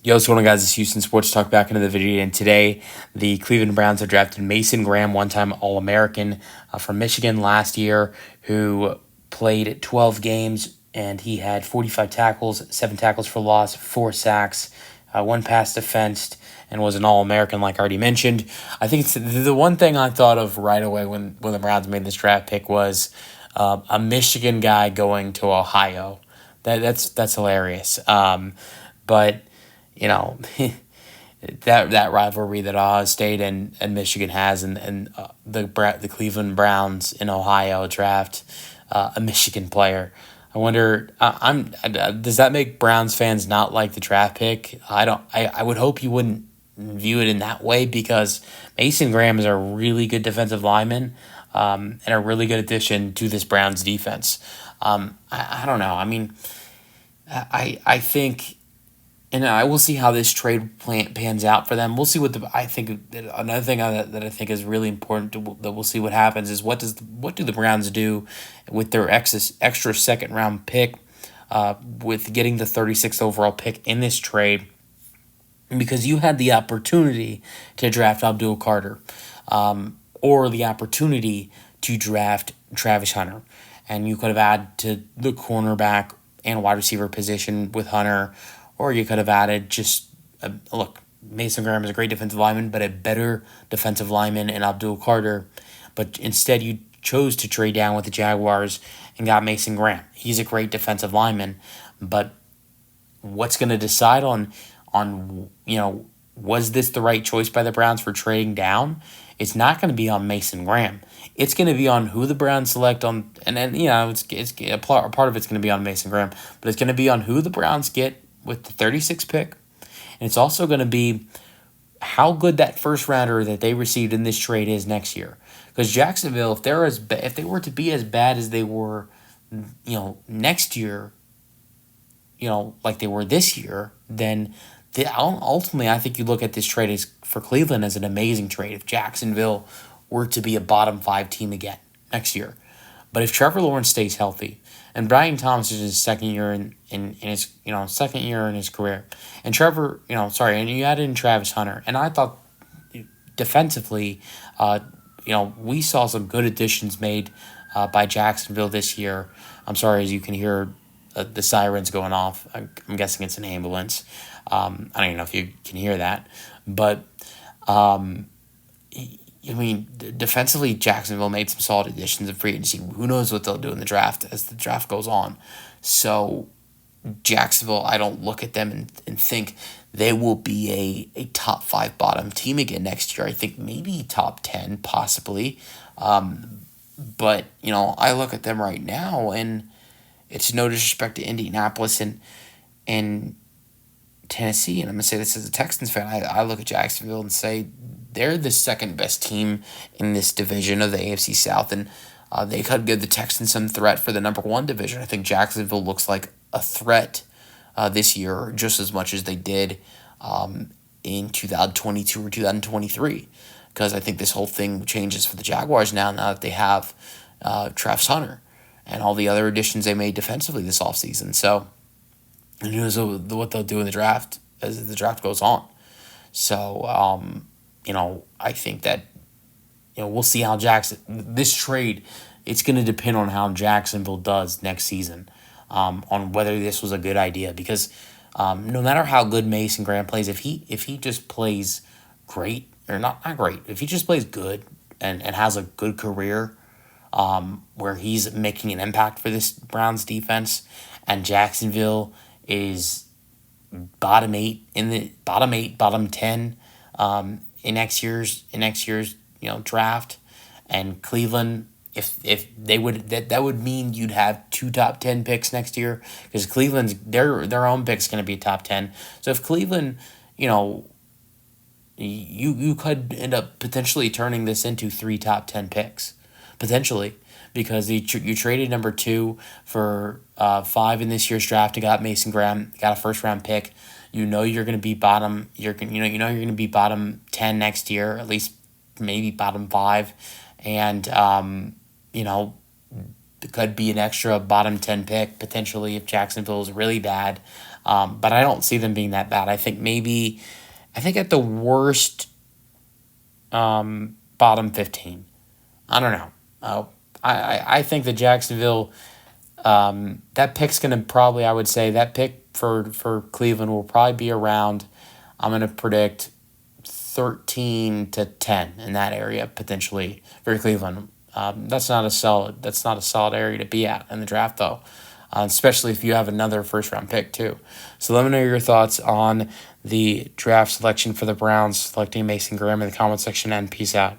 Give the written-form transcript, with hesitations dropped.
Yo, what's going on, guys? It's Houston Sports Talk back into the video. And today, the Cleveland Browns have drafted Mason Graham, one-time All-American from Michigan last year, who played 12 games, and he had 45 tackles, 7 tackles for loss, 4 sacks, 1 pass defensed, and was an All-American, like I already mentioned. I think it's the one thing I thought of right away when the Browns made this draft pick was a Michigan guy going to Ohio. That's hilarious. But you know, that rivalry that Ohio State and Michigan has, and the Cleveland Browns in Ohio draft a Michigan player. I wonder. Does that make Browns fans not like the draft pick? I don't. I would hope you wouldn't view it in that way, because Mason Graham is a really good defensive lineman, and a really good addition to this Browns defense. I don't know. I mean, I think. And I will see how this trade pans out for them. We'll see I think another thing that I think is really important that we'll see what happens is what do the Browns do with their extra second round pick, with getting the 36th overall pick in this trade, because you had the opportunity to draft Abdul Carter, or the opportunity to draft Travis Hunter, and you could have added to the cornerback and wide receiver position with Hunter. Or you could have added look, Mason Graham is a great defensive lineman, but a better defensive lineman in Abdul Carter. But instead, you chose to trade down with the Jaguars and got Mason Graham. He's a great defensive lineman, but what's going to decide on was this the right choice by the Browns for trading down? It's not going to be on Mason Graham. It's going to be on who the Browns select on, and then it's a part of it's going to be on Mason Graham, but it's going to be on who the Browns get with the 36th pick. And it's also going to be how good that first rounder that they received in this trade is next year. Because Jacksonville, if they were to be as bad as they were, next year, like they were this year, then ultimately I think you look at this trade for Cleveland as an amazing trade if Jacksonville were to be a bottom 5 team again next year. But if Trevor Lawrence stays healthy, and Brian Thomas is his second year in his career, and and you added in Travis Hunter, and I thought defensively, we saw some good additions made by Jacksonville this year. I'm sorry, as you can hear the sirens going off. I'm guessing it's an ambulance. I don't even know if you can hear that, but defensively, Jacksonville made some solid additions in free agency. Who knows what they'll do in the draft as the draft goes on. So Jacksonville, I don't look at them and think they will be a top 5 bottom team again next year. I think maybe top 10 possibly. But, I look at them right now, and it's no disrespect to Indianapolis and Tennessee, and I'm going to say this as a Texans fan. I look at Jacksonville and say they're the second best team in this division of the AFC South, and they could give the Texans some threat for the number 1 division. I think Jacksonville looks like a threat this year just as much as they did in 2022 or 2023, because I think this whole thing changes for the Jaguars now that they have Travis Hunter and all the other additions they made defensively this offseason. So and who knows what they'll do in the draft as the draft goes on. So, I think that, we'll see how this trade, it's going to depend on how Jacksonville does next season, on whether this was a good idea. Because no matter how good Mason Graham plays, if he just plays great, or not great, if he just plays good and has a good career, where he's making an impact for this Browns defense, and Jacksonville is bottom 10 in next year's draft, and Cleveland, if they would, that would mean you'd have 2 top 10 picks next year, because Cleveland's their own pick's going to be top 10. So if Cleveland, you could end up potentially turning this into 3 top 10 picks potentially, because you traded number 2 for 5 in this year's draft and got Mason Graham, got a first round pick. You're going to be bottom. You're going to be bottom 10 next year, at least maybe bottom 5, and it could be an extra bottom 10 pick potentially if Jacksonville is really bad. But I don't see them being that bad. I think at the worst, bottom 15. I don't know. I think that Jacksonville, that pick's going to probably, I would say, that pick for Cleveland will probably be around, I'm going to predict 13 to 10 in that area potentially for Cleveland. That's not a solid area to be at in the draft though, especially if you have another first round pick too. So let me know your thoughts on the draft selection for the Browns selecting Mason Graham in the comment section, and peace out.